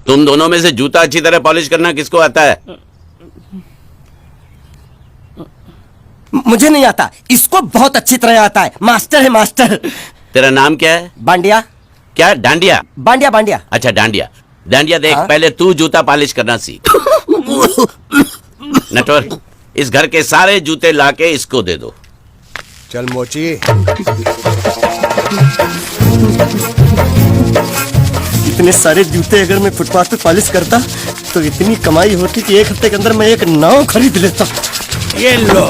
तुम दोनों में से जूता अच्छी तरह पॉलिश करना किसको आता है? मुझे नहीं आता, इसको बहुत अच्छी तरह आता है। मास्टर है मास्टर। तेरा नाम क्या है? बांडिया। क्या? डांडिया? बांडिया बांडिया। अच्छा डांडिया। डांडिया देख, हाँ? पहले तू जूता पॉलिश करना सीख। नटवर, इस घर के सारे जूते लाके इसको दे दो। चल मोची। इतने सारे जूते अगर मैं फुटपाथ पे पॉलिश करता तो इतनी कमाई होती कि एक हफ्ते के अंदर मैं एक नाव खरीद लेता। ये लो,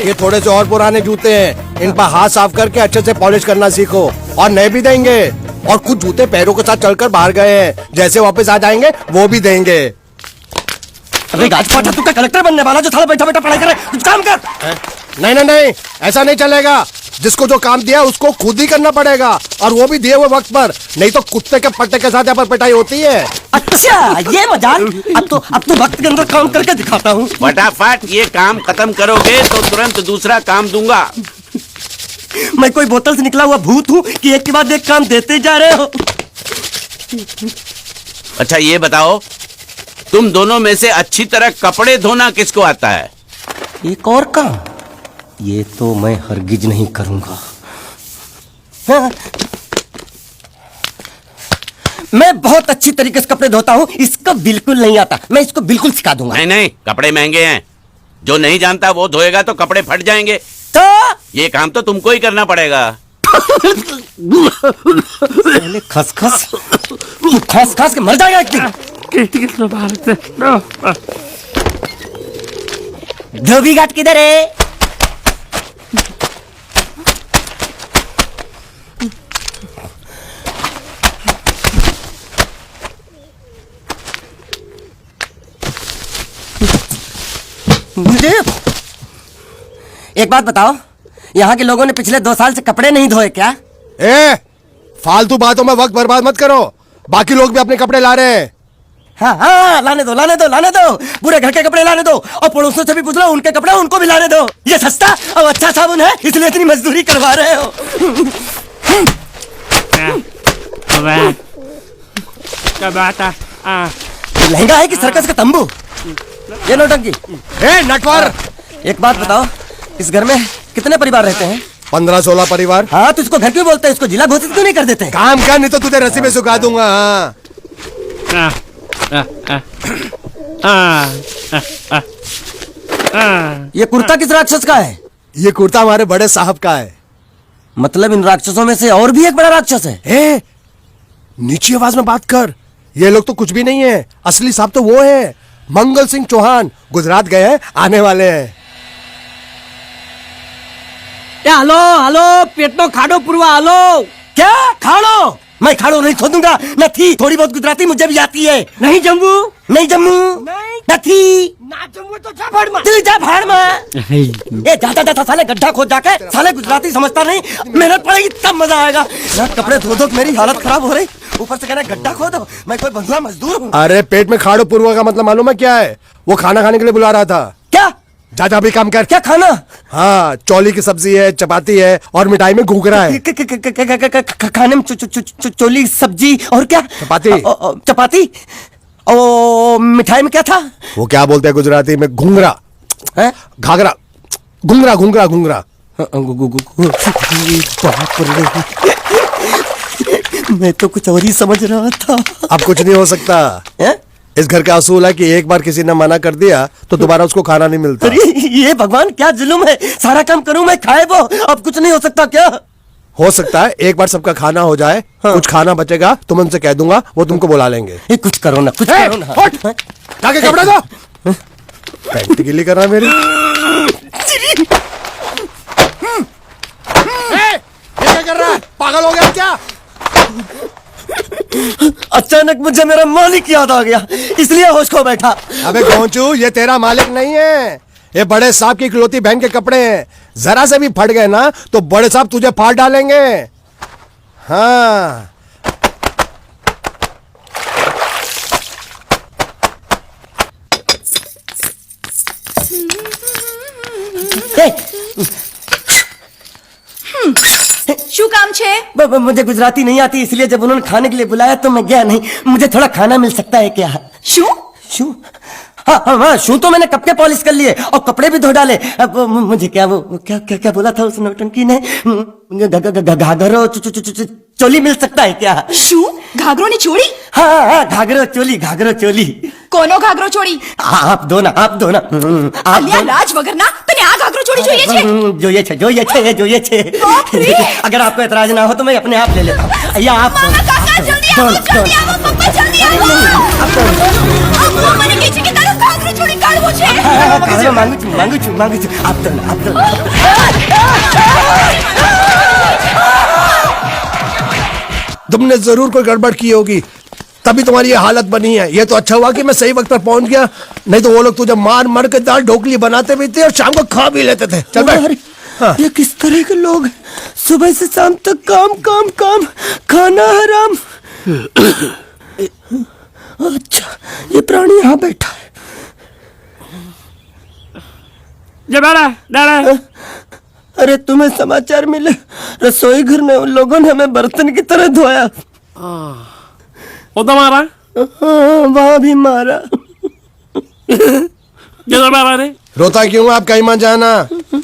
ये थोड़े से और पुराने जूते हैं, इन पर हाथ साफ करके अच्छे से पॉलिश करना सीखो। और नए भी देंगे, और कुछ जूते पैरों के साथ चलकर बाहर गए हैं, जैसे वापस आ जाएंगे वो भी देंगे। अरे गाजपाटा, तू क्या कलेक्टर बनने वाला जो साला बैठा बैठा पढ़ाई करे? कुछ काम कर। नहीं नहीं नहीं, ऐसा नहीं चलेगा। जिसको जो काम दिया उसको खुद ही करना पड़ेगा, और वो भी दिए हुए वक्त पर, नहीं तो कुत्ते के पट्टे के साथ यहाँ पर पिटाई होती है। अच्छा ये मजाल। अब तो वक्त के अंदर काम करके दिखाता हूँ। फटाफट ये काम खत्म करोगे तो तुरंत दूसरा काम दूंगा। मैं कोई बोतल से निकला हुआ भूत हूँ कि एक के बाद एक काम देते जा रहे हो? अच्छा ये बताओ, तुम दोनों में से अच्छी तरह कपड़े धोना किसको आता है? एक और काम? ये तो मैं हरगिज नहीं करूंगा। हाँ। मैं बहुत अच्छी तरीके से कपड़े धोता हूँ, इसको बिल्कुल नहीं आता। मैं इसको बिल्कुल सिखा दूंगा। नहीं नहीं, कपड़े महंगे हैं, जो नहीं जानता वो धोएगा तो कपड़े फट जाएंगे। तो ये काम तो तुमको ही करना पड़ेगा। पहले खसखस खस खस के मर जाएगा एक दिन। धोबी घाट किधर है? मुझे एक बात बताओ, यहाँ के लोगों ने पिछले 2 साल से कपड़े नहीं धोए क्या? फालतू बातों में वक्त बर्बाद मत करो, बाकी लोग भी अपने कपड़े ला रहे हैं। हाँ हाँ, लाने दो लाने दो लाने दो। पूरे घर के कपड़े लाने दो, और पड़ोसियों से भी पूछ लो, उनके कपड़े उनको भी लाने दो। ये सस्ता और अच्छा साबुन है, इसलिए इतनी मजदूरी करवा रहे हो। लहंगा है कि सर्कस का तंबू? ये नौटंकी। नटवर, एक बात बताओ, इस घर में कितने परिवार रहते हैं? 15-16 परिवार। हाँ, तो इसको घर क्यों बोलते हैं? इसको जिला घोषित क्यों नहीं कर देते? काम कर, नहीं तो तुझे रस्सी में सुखा दूंगा। ये कुर्ता किस राक्षस का है? ये कुर्ता हमारे बड़े साहब का है। मतलब इन राक्षसों में से और भी एक बड़ा राक्षस है? नीची आवाज में बात कर, ये लोग तो कुछ भी नहीं है। असली साहब तो वो है, मंगल सिंह चौहान। गुजरात गए हैं, आने वाले हैं। हेलो हेलो, पेटनो खाड़ो पुरवा। हेलो, क्या खाड़ो? मैं खाड़ो नहीं खोदूंगा। नहीं, थोड़ी बहुत गुजराती मुझे भी आती है। नहीं जम्मू, नहीं जम्मू, नहीं ना जम्मू तो जा भाड़ में। जा भाड़ में। ये जाता जाता साले गड्ढा खोद जाके साले गुजराती समझता नहीं। मेहनत पड़ेगी तब मजा आएगा। कपड़े धो धो मेरी हालत खराब हो रही, ऊपर से कहना गड्ढा खोदो। मैं कोई बंधुआ मजदूर हूँ? अरे पेट में खाड़ो पुरवा का मतलब मालूम है क्या है? वो खाना खाने के लिए बुला रहा था। क्या? जा भी काम कर। क्या खाना? हाँ, चौली की सब्जी है, चपाती है, और मिठाई में घूघरा है। खाने में चोली सब्जी और क्या? चपाती। चपाती। ओ मिठाई में क्या था? वो क्या बोलते हैं गुजराती में? घूंघरा, घाघरा, घूंघरा घूंघरा घूंघरा। मैं तो कुछ और ही समझ रहा था। अब कुछ नहीं हो सकता। इस घर का असूल है कि एक बार किसी ने मना कर दिया तो दोबारा उसको खाना नहीं मिलता। ये भगवान क्या जुल्म है? सारा काम करूं मैं, खाए वो। अब कुछ नहीं हो सकता क्या? हो सकता है एक बार सबका खाना हो जाए। हाँ। कुछ खाना बचेगा तो मैं उनसे कह दूंगा, वो तुमको बुला लेंगे। कुछ करो ना, कुछ करो ना। जाके कपड़े दो। पैंट गिली कर रहा है मेरी। ये क्या कर रहा है? पागल हो गया क्या? अचानक मुझे मेरा मालिक याद आ गया, इसलिए होश खो बैठा। अबे गोंचू, ये तेरा मालिक नहीं है, ये बड़े साहब की इकलौती बहन के कपड़े हैं। जरा से भी फट गए ना तो बड़े साहब तुझे फाड़ डालेंगे। हाँ, શું કામ છે? मुझे गुजराती नहीं आती, इसलिए जब उन्होंने खाने के लिए बुलाया तो मैं गया नहीं। मुझे थोड़ा खाना मिल सकता है क्या? शू शू? हाँ, शू तो मैंने कब के पॉलिश कर लिए और कपड़े भी धो डाले। अब मुझे क्या वो क्या क्या क्या बोला था उस नौटंकी ने? घाघरो चोली मिल सकता है क्या? शू घाघरो ने छोड़ी? हाँ, घाघरो चोली। कोनो घाघरो छोड़ी? आप दो ना। અલ્યા લાજ વગરના તને આ ઘાઘરો ચોરી જોઈએ છે? જોઈએ છે। अगर आपको एतराज ना हो तो मैं अपने आप ले लेता हूँ। या आप મામા કાકા જલ્દી આવો, જલ્દી આવો, પપ્પા જલ્દી આવો। અમ્મા મને કહે છે કે તારો ઘાઘરો ચોરી કાઢવો છે। मांगू छू। आप दो ना। तुमने जरूर कोई गड़बड़ की होगी, तभी तुम्हारी ये हालत बनी है। ये तो अच्छा हुआ कि मैं सही वक्त पर पहुंच गया, नहीं तो वो लोग तुझे मार के दाल ढोकली बनाते भी थे और शाम को खा भी लेते थे। चल बैठ। हाँ। ये किस तरह के लोग हैं? सुबह से शाम तक काम, खाना हराम। अच्छा, ये प्राणी यहाँ बैठा है। अरे तुम्हें समाचार मिले? रसोई घर में उन लोगों ने हमें बर्तन की तरह धोया। वो तो मारा? वहां भी मारा। मारा रे? रोता क्यों? आप कहीं मत जाना।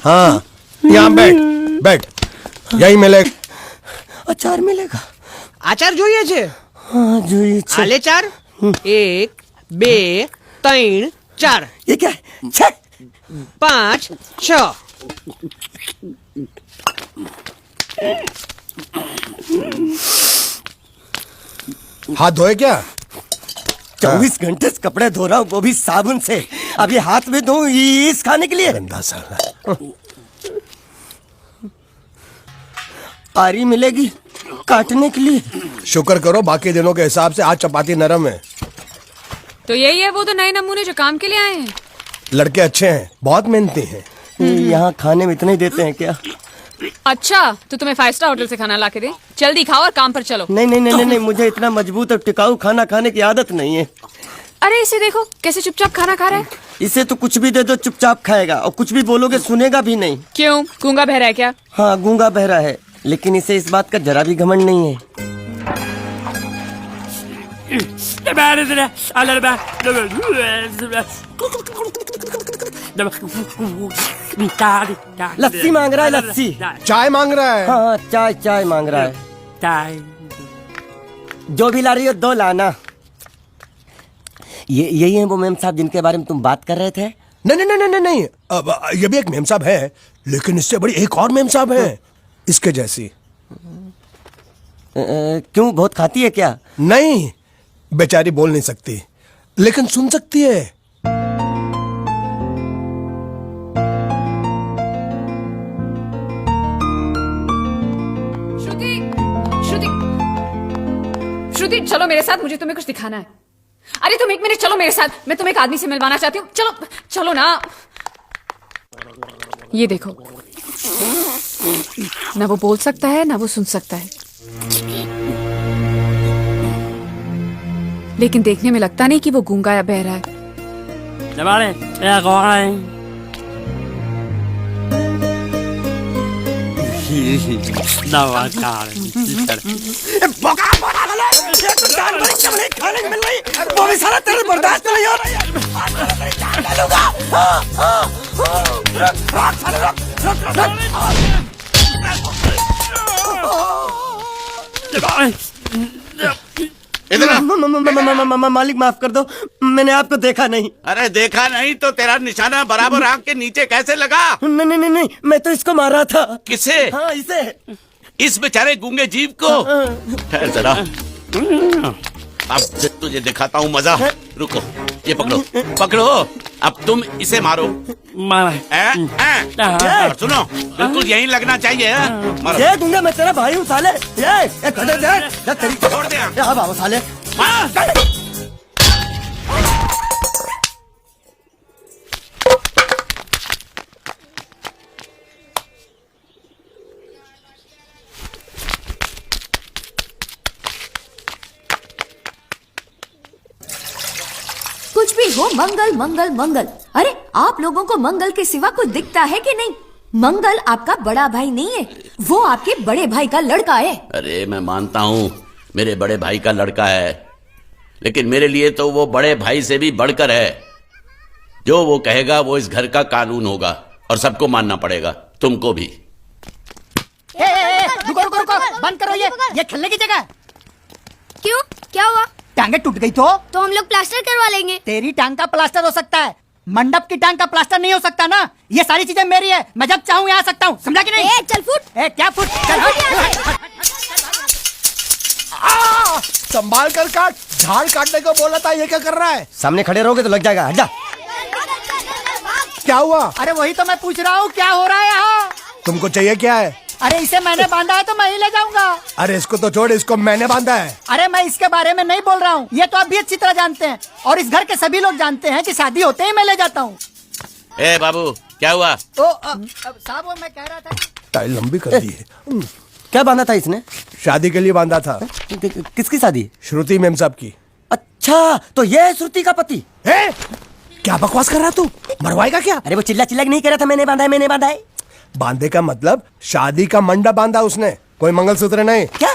हाँ, यहाँ बैठ। यही मिले। अचार मिलेगा? આચાર જોઈએ છે? हाँ, જોઈએ છે। આલે ચાર 1 2 3 4 ये क्या है? 6 5 6 हाथ धोए क्या? 24 घंटे से कपड़े धो रहा हूँ, वो भी साबुन से। अब ये हाथ में धो इस खाने के लिए? गंदा साला। आरी मिलेगी काटने के लिए? शुक्र करो बाकी दिनों के हिसाब से आज चपाती नरम है। तो यही है वो तो नए नमूने जो काम के लिए आए हैं। लड़के अच्छे हैं, बहुत मेहनती हैं। यहाँ खाने में इतना ही देते हैं क्या? अच्छा तो तुम्हें 5 स्टार होटल से खाना ला के दे? जल्दी खाओ और काम पर चलो। नहीं, मुझे इतना मजबूत और टिकाऊ खाना खाने की आदत नहीं है। अरे इसे देखो कैसे चुपचाप खाना खा रहा है। इसे तो कुछ भी दे दो चुपचाप खाएगा, और कुछ भी बोलोगे सुनेगा भी नहीं। क्यों, गूंगा बहरा है क्या? हाँ, गूंगा बहरा है, लेकिन इसे इस बात का जरा भी घमंड नहीं है। लस्सी मांग रहा है, लस्सी। चाय मांग रहा है। हाँ, चाय मांग रहा है। जो भी ला रही हो 2 लाना। यही है वो मेम साहब जिनके बारे में तुम बात कर रहे थे? नहीं। अब ये भी एक मेम साहब है, लेकिन इससे बड़ी एक और मेम साहब है, इसके जैसी। क्यों, बहुत खाती है क्या? नहीं, बेचारी बोल नहीं सकती, लेकिन सुन सकती है। श्रुति चलो मेरे साथ, मुझे तुम्हें कुछ दिखाना है। अरे तुम 1 मिनट चलो मेरे साथ, मैं तुम्हें एक आदमी से मिलवाना चाहती हूँ। चलो ना। ये देखो, ना वो बोल सकता है ना वो सुन सकता है, लेकिन देखने में लगता नहीं कि वो गूंगा या बहरा है। खाने को मिल रही, वो भी सारा तेरे बर्दाश्त नहीं हो रहा है। मालिक माफ कर दो, मैंने आपको देखा नहीं। अरे देखा नहीं तो तेरा निशाना बराबर आंख के नीचे कैसे लगा? नहीं, मैं तो इसको मारा था। किसे? हाँ, इसे। इस बेचारे गूंगे जीव को? ठहर जरा, अब तुझे दिखाता हूँ मजा। रुको, ये पकड़ो। अब तुम इसे मारो। सुनो, बिल्कुल यहीं लगना चाहिए। मारो। ये दूंगा, मैं तेरा भाई हूँ साले। ये छोड़ दे। बाबा साले। कुछ भी हो, मंगल मंगल मंगल। अरे आप लोगों को मंगल के सिवा कुछ दिखता है कि नहीं? मंगल आपका बड़ा भाई नहीं है, वो आपके बड़े भाई का लड़का है। अरे मैं मानता हूं मेरे बड़े भाई का लड़का है, लेकिन मेरे लिए तो वो बड़े भाई से भी बढ़कर है। जो वो कहेगा वो इस घर का कानून होगा और सबको मानना पड़ेगा, तुमको भी। रुको रुको रुको, बंद करो ये खेलने की जगह। क्यों, क्या हुआ? टांगे टूट गई तो हम लोग प्लास्टर करवा लेंगे। तेरी टांग का प्लास्टर हो सकता है, मंडप की टांग का प्लास्टर नहीं हो सकता ना। ये सारी चीजें मेरी है, मैं जब चाहूँ यहाँ आ सकता हूँ, समझा कि नहीं? चल फुट। क्या फुट? चल संभाल कर काट, झाड़ काटने को बोला था, ये क्या कर रहा है? सामने खड़े रहोगे तो लग जाएगा, हट जा। क्या हुआ? अरे वही तो मैं पूछ रहा हूँ, क्या हो रहा है यहाँ? तुमको चाहिए क्या है? अरे इसे मैंने बांधा है तो मैं ही ले जाऊंगा। अरे इसको तो छोड़, इसको मैंने बांधा है। अरे मैं इसके बारे में नहीं बोल रहा हूँ, ये तो आप भी अच्छी तरह जानते हैं और इस घर के सभी लोग जानते हैं कि शादी होते ही मैं ले जाता हूँ। ए बाबू, क्या हुआ? साहब वो मैं कह रहा था, टाइल लंबी कर दी है। क्या बांधा था इसने? शादी के लिए बांधा था। किसकी शादी? श्रुति मेम साहब की। अच्छा, तो ये है श्रुति का पति? है? क्या बकवास कर रहा तू? मरवाएगा क्या? अरे वो चिल्ला चिल्ला के नहीं कह रहा था मैंने बांधा है, मैंने बांधा है। बांधे का मतलब शादी का मंडप बांधा उसने, कोई मंगलसूत्र नहीं। क्या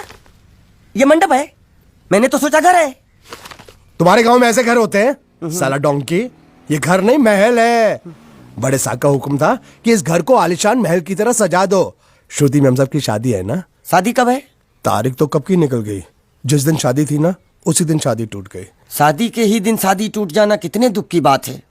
ये मंडप है? मैंने तो सोचा घर है। तुम्हारे गांव में ऐसे घर होते हैं साला डोंकी? ये घर नहीं, महल है। बड़े साहब का हुक्म था कि इस घर को आलिशान महल की तरह सजा दो। श्रुति मेम साहब की शादी है ना? शादी कब है? तारीख तो कब की निकल गई, जिस दिन शादी थी ना उसी दिन शादी टूट गई। शादी के ही दिन शादी टूट जाना कितने दुख की बात है।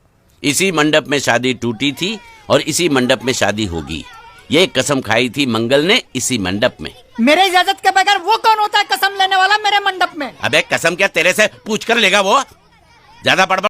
इसी मंडप में शादी टूटी थी और इसी मंडप में शादी होगी। ये कसम खाई थी मंगल ने इसी मंडप में। मेरे इजाजत के बगैर वो कौन होता है कसम लेने वाला मेरे मंडप में? अबे कसम क्या तेरे से पूछ कर लेगा वो? ज्यादा बड़बड़